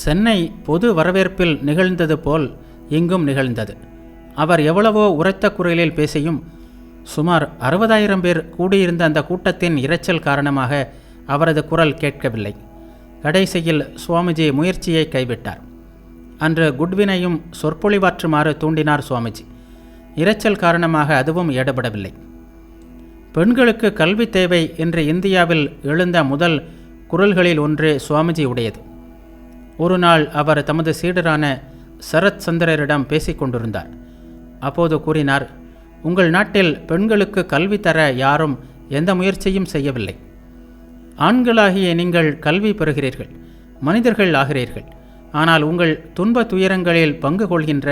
சென்னை பொது வரவேற்பில் நிகழ்ந்தது போல் இங்கும் நிகழ்ந்தது. அவர் எவ்வளவோ உரத்த குரலில் பேசியும் சுமார் 60,000 பேர் கூடியிருந்த அந்த கூட்டத்தின் இரைச்சல் காரணமாக அவரது குரல் கேட்கவில்லை. கடைசியில் சுவாமிஜி முயற்சியை கைவிட்டார். அன்று குட்வினையும் சொற்பொழிவாற்றுமாறு தூண்டினார் சுவாமிஜி. இரைச்சல் காரணமாக அதுவும் ஈடுபடவில்லை. பெண்களுக்கு கல்வி தேவை என்று இந்தியாவில் எழுந்த முதல் குரல்களில் ஒன்று சுவாமிஜி உடையது. ஒரு நாள் அவர் தமது சீடரான சரத் சந்திரரிடம் பேசிக்கொண்டிருந்தார். அப்போது கூறினார், உங்கள் நாட்டில் பெண்களுக்கு கல்வி தர யாரும் எந்த முயற்சியும் செய்யவில்லை. ஆண்களாகிய நீங்கள் கல்வி பெறுகிறீர்கள், மனிதர்கள் ஆகிறீர்கள். ஆனால் உங்கள் துன்ப துயரங்களில் பங்கு கொள்கின்ற,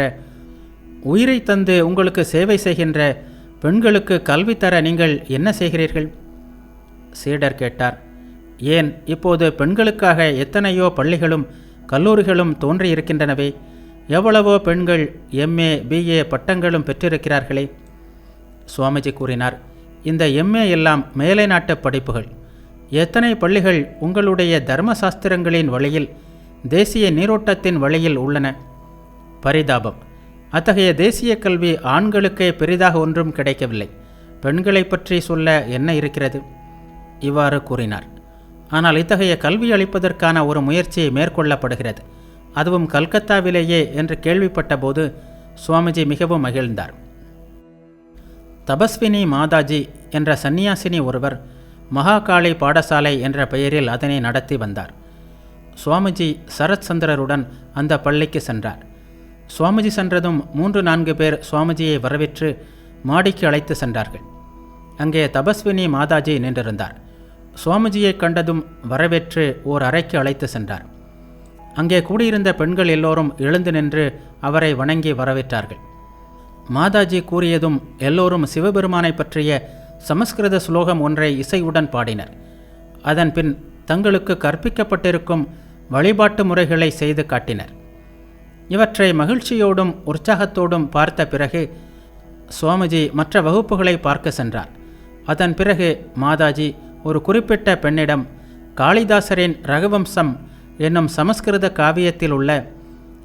உயிரை தந்து உங்களுக்கு சேவை செய்கின்ற பெண்களுக்கு கல்வி தர நீங்கள் என்ன செய்கிறீர்கள்? சீடர் கேட்டார், ஏன் இப்போது பெண்களுக்காக எத்தனையோ பள்ளிகளும் கல்லூரிகளும் தோன்றியிருக்கின்றனவே. எவ்வளவோ பெண்கள் MA BA பட்டங்களும் பெற்றிருக்கிறார்களே. சுவாமிஜி கூறினார், இந்த MA எல்லாம் மேலை நாட்டு படிப்புகள். எத்தனை பள்ளிகள் உங்களுடைய தர்மசாஸ்திரங்களின் வழியில், தேசிய நீரோட்டத்தின் வழியில் உள்ளன. பரிதாபம், அத்தகைய தேசிய கல்வி ஆண்களுக்கே பெரிதாக ஒன்றும் கிடைக்கவில்லை. பெண்களை பற்றி சொல்ல என்ன இருக்கிறது? இவ்வாறு கூறினார். ஆனால் இத்தகைய கல்வி அளிப்பதற்கான ஒரு முயற்சி மேற்கொள்ளப்படுகிறது, அதுவும் கல்கத்தாவிலேயே என்று கேள்விப்பட்ட போது சுவாமிஜி மிகவும் மகிழ்ந்தார். தபஸ்வினி மாதாஜி என்ற சந்நியாசினி ஒருவர் மகாகாளி பாடசாலை என்ற பெயரில் அதனை நடத்தி வந்தார். சுவாமிஜி சரத் சந்திரருடன் அந்த பள்ளிக்கு சென்றார். சுவாமிஜி சென்றதும் 3-4 பேர் சுவாமிஜியை வரவேற்று மாடிக்கு அழைத்து சென்றார்கள். அங்கே தபஸ்வினி மாதாஜி நின்றிருந்தார். சுவாமிஜியை கண்டதும் வரவேற்று ஓர் அறைக்கு அழைத்து சென்றார். அங்கே கூடியிருந்த பெண்கள் எல்லோரும் எழுந்து நின்று அவரை வணங்கி வரவேற்றார்கள். மாதாஜி கூறியதும் எல்லோரும் சிவபெருமானை பற்றிய சமஸ்கிருத ஸ்லோகம் ஒன்றை இசையுடன் பாடினர். அதன் பின் தங்களுக்கு கற்பிக்கப்பட்டிருக்கும் வழிபாட்டு முறைகளை செய்து காட்டினர். இவற்றை மகிழ்ச்சியோடும் உற்சாகத்தோடும் பார்த்த பிறகு சுவாமிஜி மற்ற வகுப்புகளை பார்க்க சென்றார். அதன் பிறகு மாதாஜி ஒரு குறிப்பிட்ட பெண்ணிடம் காளிதாசரின் ரகுவம்சம் என்னும் சமஸ்கிருத காவியத்தில் உள்ள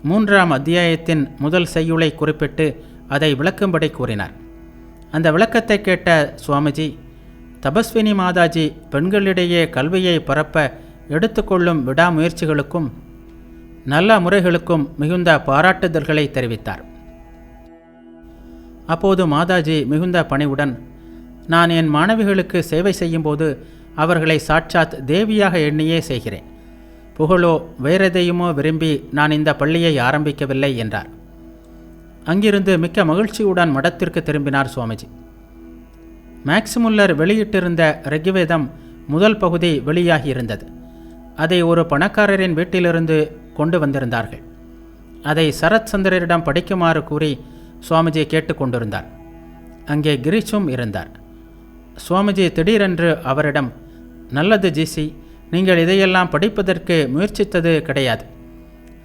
3ஆம் அத்தியாயத்தின் முதல் செய்யுளை குறிப்பிட்டு அதை விளக்கும்படி கூறினார். அந்த விளக்கத்தை கேட்ட சுவாமிஜி, தபஸ்வினி மாதாஜி பெண்களிடையே கல்வியை பரப்ப எடுத்துக்கொள்ளும் விடாமுயற்சிகளுக்கும் நல்ல முறைகளுக்கும் மிகுந்த பாராட்டுதல்களை தெரிவித்தார். அப்போது மாதாஜி மிகுந்த பணிவுடன், நான் என் மாணவிகளுக்கு சேவை செய்யும்போது அவர்களை சாட்சாத் தேவியாக எண்ணியே செய்கிறேன். புகழோ வேறெதையுமோ விரும்பி நான் இந்த பள்ளியை ஆரம்பிக்கவில்லை என்றார். அங்கிருந்து மிக்க மகிழ்ச்சியுடன் மடத்திற்கு திரும்பினார் சுவாமிஜி. மேக்ஸ்முல்லர் வெளியிட்டிருந்த ரிக்வேதம் முதல் பகுதி வெளியாகி இருந்தது. அதை ஒரு பணக்காரரின் வீட்டிலிருந்து கொண்டு வந்திருந்தார்கள். அதை சரத் சந்திரரிடம் படிக்குமாறு கூறி சுவாமிஜி கேட்டுக்கொண்டிருந்தார். அங்கே கிரீஷும் இருந்தார். சுவாமிஜி திடீரென்று அவரிடம், நல்லது ஜிசி, நீங்கள் இதையெல்லாம் படிப்பதற்கு முயற்சித்தது கிடையாது.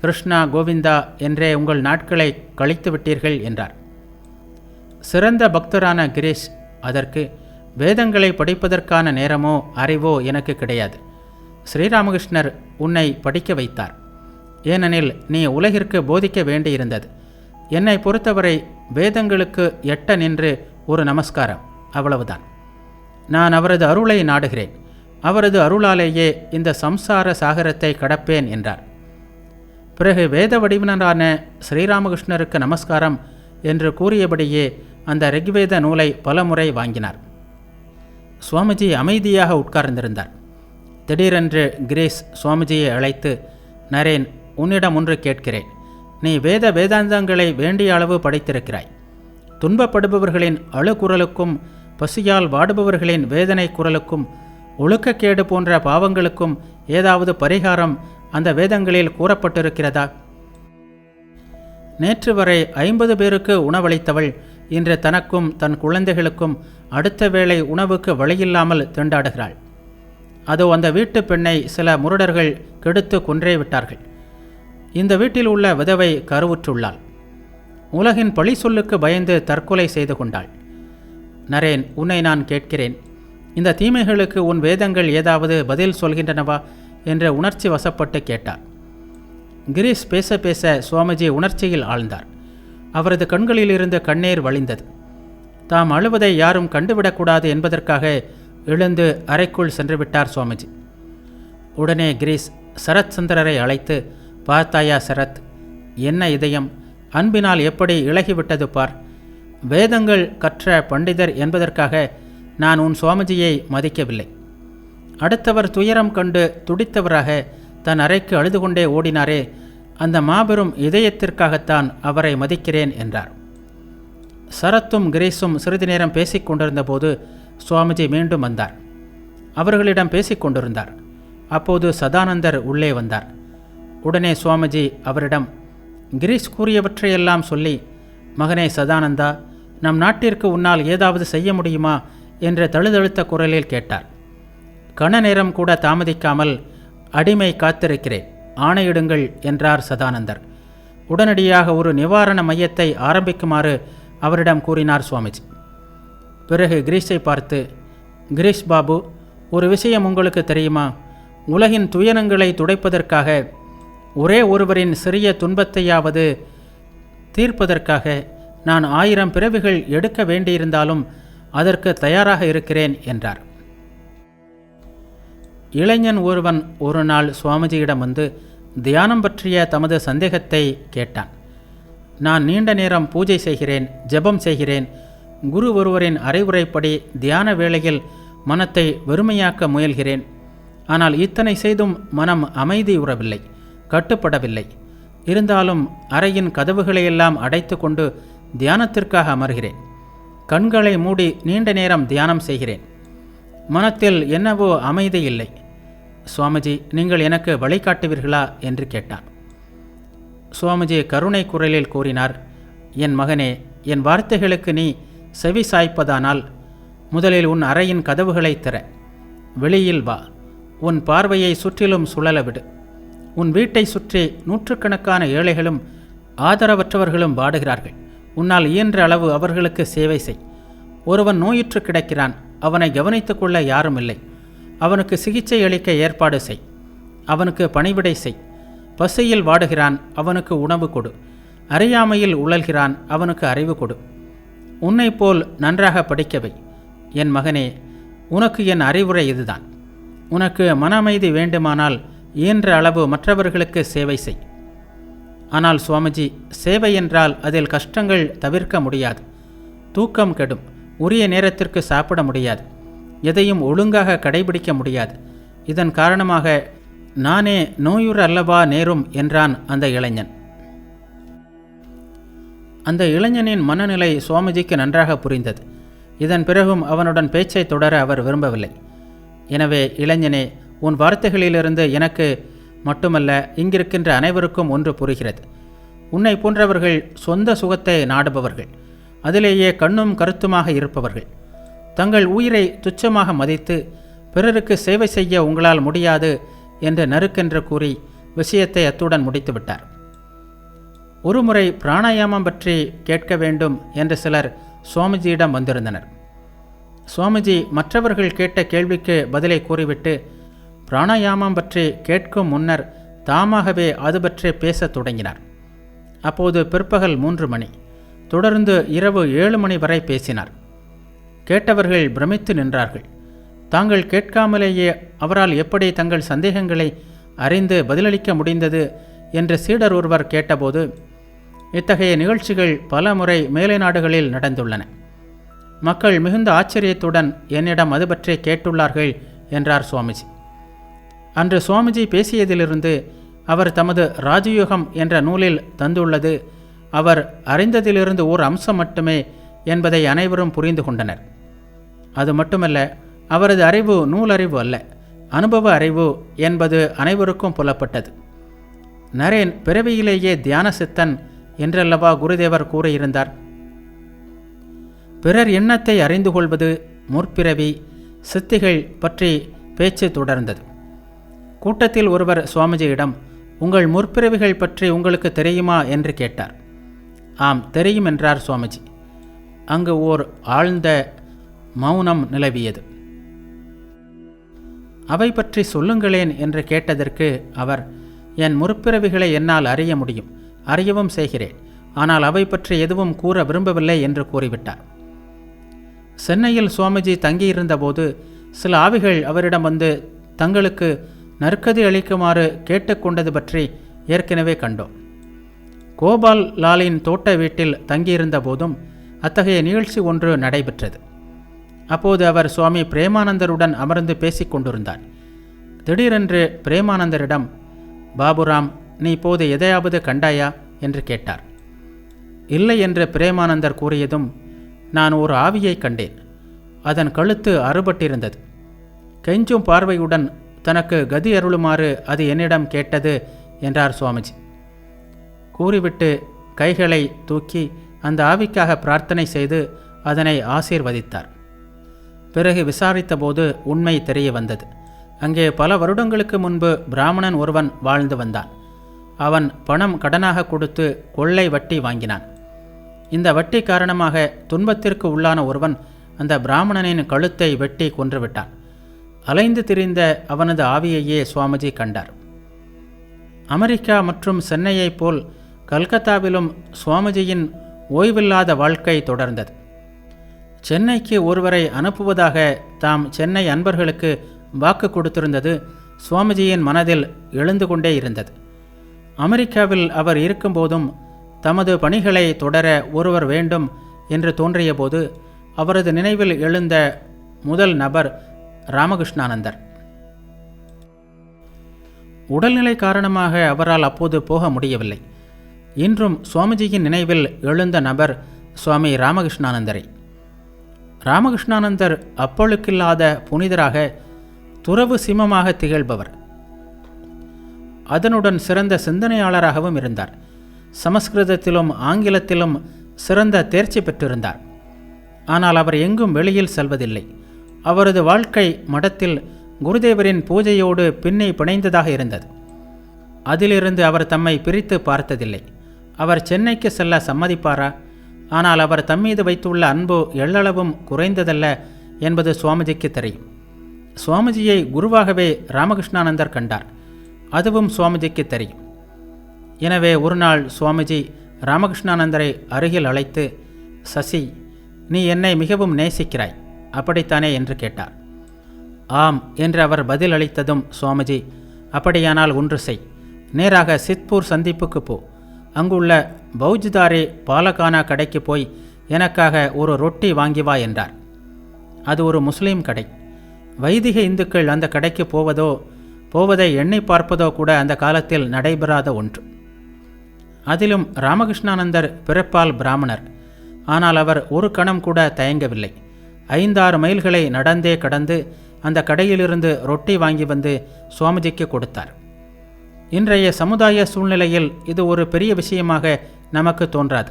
கிருஷ்ணா கோவிந்தா என்றே உங்கள் நாட்களை கழித்து விட்டீர்கள் என்றார். சிறந்த பக்தரான கிரீஷ் அதற்கு, வேதங்களை படிப்பதற்கான நேரமோ அறிவோ எனக்கு கிடையாது. ஸ்ரீராமகிருஷ்ணர் உன்னை படிக்க வைத்தார். ஏனெனில் நீ உலகிற்கு போதிக்க வேண்டியிருந்தது. என்னை பொறுத்தவரை வேதங்களுக்கு எட்ட நின்று ஒரு நமஸ்காரம், அவ்வளவுதான். நான் அவரது அருளை நாடுகிறேன். அவரது அருளாலேயே இந்த சம்சார சாகரத்தை கடப்பேன் என்றார். பிறகு வேத வடிவினரான ஸ்ரீராமகிருஷ்ணருக்கு நமஸ்காரம் என்று கூறியபடியே அந்த ரிக்வேத நூலை பலமுறை வாங்கினார். சுவாமிஜி அமைதியாக உட்கார்ந்திருந்தார். திடீரென்று கிரீஷ் சுவாமிஜியை அழைத்து, நரேன், உன்னிடம் ஒன்று கேட்கிறேன். நீ வேதாந்தங்களை வேண்டிய அளவு படித்திருக்கிறாய். துன்பப்படுபவர்களின் அழுகுரலுக்கும் பசியால் வாடுபவர்களின் வேதனை குரலுக்கும் ஒழுக்கக்கேடு போன்ற பாவங்களுக்கும் ஏதாவது பரிகாரம் அந்த வேதங்களில் கூறப்பட்டிருக்கிறதா? நேற்று வரை 50 பேருக்கு உணவளித்தவள் இன்று தனக்கும் தன் குழந்தைகளுக்கும் அடுத்த வேளை உணவுக்கு வழியில்லாமல் திண்டாடுகிறாள். அதோ அந்த வீட்டு பெண்ணை சில முரடர்கள் கெடுத்து கொன்றே விட்டார்கள். இந்த வீட்டில் உள்ள விதவை கருவுற்றுள்ளாள். உலகின் பழி சொல்லுக்கு பயந்து தற்கொலை செய்து கொண்டாள். நரேன், உன்னை நான் கேட்கிறேன், இந்த தீமைகளுக்கு உன் வேதங்கள் ஏதாவது பதில் சொல்கின்றனவா என்று உணர்ச்சி வசப்பட்டு கேட்டார். கிரீஷ் பேச பேச சுவாமிஜி உணர்ச்சியில் ஆழ்ந்தார். அவரது கண்களிலிருந்து கண்ணீர் வழிந்தது. தாம் அழுவதை யாரும் கண்டுவிடக்கூடாது என்பதற்காக எழுந்து அறைக்குள் சென்று விட்டார் சுவாமிஜி. உடனே கிரீஷ் சரத் சந்திரரை அழைத்து, பார்த்தாயா சரத், என்ன இதயம் அன்பினால் எப்படி இளகிவிட்டது பார். வேதங்கள் கற்ற பண்டிதர் என்பதற்காக நான் உன் சுவாமிஜியை மதிக்கவில்லை. அடுத்தவர் துயரம் கண்டு துடித்தவராக தன் அறைக்கு அழுது கொண்டே ஓடினாரே, அந்த மாபெரும் இதயத்திற்காகத்தான் அவரை மதிக்கிறேன் என்றார். சரத்தும் கிரீஷும் சிறிது நேரம் பேசிக் கொண்டிருந்த போது சுவாமிஜி மீண்டும் வந்தார். அவர்களிடம் பேசிக் கொண்டிருந்தார். அப்போது சதானந்தர் உள்ளே வந்தார். உடனே சுவாமிஜி அவரிடம் கிரீஷ் கூறியவற்றையெல்லாம் சொல்லி, மகனே சதானந்தா, நம் நாட்டிற்கு உன்னால் ஏதாவது செய்ய முடியுமா என்ற தழுதழுத்த குரலில் கேட்டார். கண நேரம் கூட தாமதிக்காமல், அடிமை காத்திருக்கிறேன், ஆணையிடுங்கள் என்றார் சதானந்தர். உடனடியாக ஒரு நிவாரண மையத்தை ஆரம்பிக்குமாறு அவரிடம் கூறினார் சுவாமிஜி. பிறகு கிரீஷை பார்த்து, கிரீஷ் பாபு, ஒரு விஷயம் உங்களுக்கு தெரியுமா? உலகின் துயரங்களை துடைப்பதற்காக, ஒரே ஒருவரின் சிறிய துன்பத்தையாவது தீர்ப்பதற்காக நான் 1000 பிறவிகள் எடுக்க வேண்டியிருந்தாலும் அதற்கு தயாராக இருக்கிறேன் என்றார். இளைஞன் ஒருவன் ஒரு நாள் சுவாமிஜியிடம் வந்து தியானம் பற்றிய தமது சந்தேகத்தை கேட்டான். நான் நீண்ட நேரம் பூஜை செய்கிறேன், ஜெபம் செய்கிறேன், குரு ஒருவரின் அறிவுரைப்படி தியான வேளையில் மனத்தை வெறுமையாக்க முயல்கிறேன். ஆனால் இத்தனை செய்தும் மனம் அமைதி உறவில்லை, கட்டுப்படவில்லை. இருந்தாலும் அறையின் கதவுகளையெல்லாம் அடைத்து கொண்டு தியானத்திற்காக அமர்கிறேன். கண்களை மூடி நீண்ட நேரம் தியானம் செய்கிறேன். மனத்தில் என்னவோ அமைதி இல்லை. சுவாமிஜி, நீங்கள் எனக்கு வழிகாட்டுவீர்களா என்று கேட்டான். சுவாமிஜி கருணை குரலில் கூறினார், என் மகனே, என் வார்த்தைகளுக்கு நீ செவி சாய்ப்பதானால் முதலில் உன் அறையின் கதவுகளை திற, வெளியில் வா, உன் பார்வையை சுற்றிலும் சுழலவிடு. உன் வீட்டை சுற்றி நூற்றுக்கணக்கான ஏழைகளும் ஆதரவற்றவர்களும் வாடுகிறார்கள். உன்னால் இயன்ற அளவு அவர்களுக்கு சேவை செய். ஒருவன் நோயுற்று கிடக்கிறான், அவனை கவனித்துக் கொள்ள யாரும் இல்லை. அவனுக்கு சிகிச்சை அளிக்க ஏற்பாடு செய். அவனுக்கு பணிவிடை செய். பசியில் வாடுகிறான், அவனுக்கு உணவு கொடு. அறியாமையில் உழல்கிறான், அவனுக்கு அறிவு கொடு. உன்னை போல் நன்றாக படிக்கவை. என் மகனே, உனக்கு என் அறிவுரை இதுதான். உனக்கு மன அமைதி வேண்டுமானால் இயன்ற அளவு மற்றவர்களுக்கு சேவை செய். ஆனால் சுவாமிஜி, சேவை என்றால் அதில் கஷ்டங்கள் தவிர்க்க முடியாது. தூக்கம் கெடும், உரிய நேரத்திற்கு சாப்பிட முடியாது, எதையும் ஒழுங்காக கடைபிடிக்க முடியாது. இதன் காரணமாக நானே நோயுற அல்லவா நேரும் என்றான் அந்த இளைஞன். அந்த இளைஞனின் மனநிலை சுவாமிஜிக்கு நன்றாக புரிந்தது. இதன் பிறகும் அவனுடன் பேச்சை தொடர அவர் விரும்பவில்லை. எனவே, இளைஞனே, உன் வார்த்தைகளிலிருந்து எனக்கு மட்டுமல்ல, இங்கிருக்கின்ற அனைவருக்கும் ஒன்று புரிகிறது. உன்னை போன்றவர்கள் சொந்த சுகத்தை நாடுபவர்கள், அதிலேயே கண்ணும் கருத்துமாக இருப்பவர்கள். தங்கள் உயிரை துச்சமாக மதித்து பிறருக்கு சேவை செய்ய உங்களால் முடியாது என்று நறுக்கென்று கூறி விஷயத்தை அத்துடன் முடித்துவிட்டார். ஒருமுறை பிராணாயாமம் பற்றி கேட்க வேண்டும் என்று சிலர் சுவாமிஜியிடம் வந்திருந்தனர். சுவாமிஜி மற்றவர்கள் கேட்ட கேள்விக்கு பதிலை கூறிவிட்டு பிராணாயாமம் பற்றி கேட்கும் முன்னர் தாமாகவே அது பற்றி பேசத் தொடங்கினார். அப்போது பிற்பகல் 3 மணி, தொடர்ந்து இரவு 7 மணி வரை பேசினார். கேட்டவர்கள் பிரமித்து நின்றார்கள். தாங்கள் கேட்காமலேயே அவரால் எப்படி தங்கள் சந்தேகங்களை அறிந்து பதிலளிக்க முடிந்தது என்று சீடர் ஒருவர் கேட்டபோது, இத்தகைய நிகழ்ச்சிகள் பல முறை மேலை நாடுகளில் நடந்துள்ளன. மக்கள் மிகுந்த ஆச்சரியத்துடன் என்னிடம் அது பற்றி கேட்டுள்ளார்கள் என்றார் சுவாமிஜி. அன்று சுவாமிஜி பேசியதிலிருந்து அவர் தமது ராஜயோகம் என்ற நூலில் தந்துள்ளது அவர் அறிந்ததிலிருந்து ஓர் அம்சம் மட்டுமே என்பதை அனைவரும் புரிந்து கொண்டனர். அது மட்டுமல்ல, அவரது அறிவு நூலறிவு அல்ல, அனுபவ அறிவு என்பது அனைவருக்கும் புலப்பட்டது. நரேன் பிறவியிலேயே தியான சித்தன் என்றல்லவா குருதேவர் கூறியிருந்தார். பிறர் எண்ணத்தை அறிந்து கொள்வது, முற்பிறவி, சித்திகள் பற்றி பேச்சு தொடர்ந்தது. கூட்டத்தில் ஒருவர் சுவாமிஜியிடம், உங்கள் முற்பிறவிகள் பற்றி உங்களுக்கு தெரியுமா என்று கேட்டார். ஆம், தெரியும் என்றார் சுவாமிஜி. அங்கு ஓர் ஆழ்ந்த மௌனம் நிலவியது. அவை பற்றி சொல்லுங்களேன் என்று கேட்டதற்கு அவர், என் முற்பிறவிகளை என்னால் அறிய முடியும், அறியவும் செய்கிறேன். ஆனால் அவை பற்றி எதுவும் கூற விரும்பவில்லை என்று கூறிவிட்டார். சென்னையில் சுவாமிஜி தங்கியிருந்தபோது சில ஆவிகள் அவரிடம் வந்து தங்களுக்கு நற்கதி அளிக்குமாறு கேட்டுக்கொண்டது பற்றி ஏற்கனவே கண்டோம். கோபால் லாலின் தோட்ட வீட்டில் தங்கியிருந்த போதும் அத்தகைய நிகழ்ச்சி ஒன்று நடைபெற்றது. அப்போது அவர் சுவாமி பிரேமானந்தருடன் அமர்ந்து பேசிக் கொண்டிருந்தார். திடீரென்று பிரேமானந்தரிடம், பாபுராம், நீ இப்போது எதையாவது கண்டாயா என்று கேட்டார். இல்லை என்று பிரேமானந்தர் கூறியதும், நான் ஒரு ஆவியை கண்டேன். அதன் கழுத்து அறுபட்டிருந்தது. கெஞ்சும் பார்வையுடன் தனக்கு கதி அருளுமாறு அது என்னிடம் கேட்டது என்றார் சுவாமிஜி. கூறிவிட்டு கைகளை தூக்கி அந்த ஆவிக்காக பிரார்த்தனை செய்து அதனை ஆசீர்வதித்தார். பிறகு விசாரித்தபோது உண்மை தெரிய வந்தது. அங்கே பல வருடங்களுக்கு முன்பு பிராமணன் ஒருவன் வாழ்ந்து வந்தான். அவன் பணம் கடனாக கொடுத்து கொள்ளை வட்டி வாங்கினான். இந்த வட்டி காரணமாக துன்பத்திற்கு உள்ளான ஒருவன் அந்த பிராமணனின் கழுத்தை வெட்டி கொன்றுவிட்டான். அலைந்து திரிந்த அவனது ஆவியையே சுவாமிஜி கண்டார். அமெரிக்கா மற்றும் சென்னையைப் போல் கல்கத்தாவிலும் சுவாமிஜியின் ஓய்வில்லாத வாழ்க்கை தொடர்ந்தது. சென்னைக்கு ஒருவரை அனுப்புவதாக தாம் சென்னை அன்பர்களுக்கு வாக்கு கொடுத்திருந்தது சுவாமிஜியின் மனதில் எழுந்து கொண்டே இருந்தது. அமெரிக்காவில் அவர் இருக்கும்போதும் தமது பணிகளை தொடர ஒருவர் வேண்டும் என்று தோன்றிய போது அவரது நினைவில் எழுந்த முதல் நபர் ராமகிருஷ்ணானந்தர். உடல்நிலை காரணமாக அவரால் அப்போது போக முடியவில்லை. இன்றும் சுவாமிஜியின் நினைவில் எழுந்த நபர் சுவாமி ராமகிருஷ்ணானந்தரை. ராமகிருஷ்ணானந்தர் அப்பொழுக்கில்லாத புனிதராக, துறவு சிம்மமாக திகழ்பவர். அதனுடன் சிறந்த சிந்தனையாளராகவும் இருந்தார். சமஸ்கிருதத்திலும் ஆங்கிலத்திலும் சிறந்த தேர்ச்சி பெற்றிருந்தார். ஆனால் அவர் எங்கும் வெளியில் செல்வதில்லை. அவரது வாழ்க்கை மடத்தில் குருதேவரின் பூஜையோடு பின்னி பிணைந்ததாக இருந்தது. அதிலிருந்து அவர் தம்மை பிரித்து பார்த்ததில்லை. அவர் சென்னைக்கு செல்ல சம்மதிப்பாரா? ஆனால் அவர் தம்மீது வைத்துள்ள அன்பு எள்ளளவும் குறைந்ததல்ல என்பது சுவாமிஜிக்கு தெரியும். சுவாமிஜியை குருவாகவே ராமகிருஷ்ணானந்தர் கண்டார். அதுவும் சுவாமிஜிக்கு தெரியும். எனவே ஒரு நாள் சுவாமிஜி ராமகிருஷ்ணானந்தரை அருகில் அழைத்து, சசி, நீ என்னை மிகவும் நேசிக்கிறாய், அப்படித்தானே என்று கேட்டார். ஆம் என்று அவர் பதில் அளித்ததும் சுவாமிஜி, அப்படியானால் ஒன்று செய், நேராக சித்பூர் சந்திப்புக்கு போ. அங்குள்ள பௌஜ்தாரே பாலகானா கடைக்கு போய் எனக்காக ஒரு ரொட்டி வாங்கி வா என்றார். அது ஒரு முஸ்லீம் கடை. வைதிக இந்துக்கள் அந்த கடைக்கு போவதை எண்ணி பார்ப்பதோ கூட அந்த காலத்தில் நடைபெறாத ஒன்று. அதிலும் ராமகிருஷ்ணானந்தர் பிறப்பால் பிராமணர். ஆனால் அவர் ஒரு கணம் கூட தயங்கவில்லை. 5-6 மைல்களை நடந்தே கடந்து அந்த கடையிலிருந்து ரொட்டி வாங்கி வந்து சுவாமிஜிக்கு கொடுத்தார். இன்றைய சமுதாய சூழ்நிலையில் இது ஒரு பெரிய விஷயமாக நமக்கு தோன்றாது.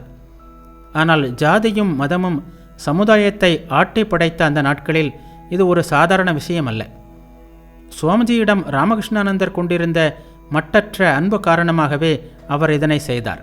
ஆனால் ஜாதியும் மதமும் சமுதாயத்தை ஆட்டி படைத்த அந்த நாட்களில் இது ஒரு சாதாரண விஷயம் அல்ல. சுவாமிஜியிடம் ராமகிருஷ்ணானந்தர் கொண்டிருந்த மட்டற்ற அன்பு காரணமாகவே அவர் இதனை செய்தார்.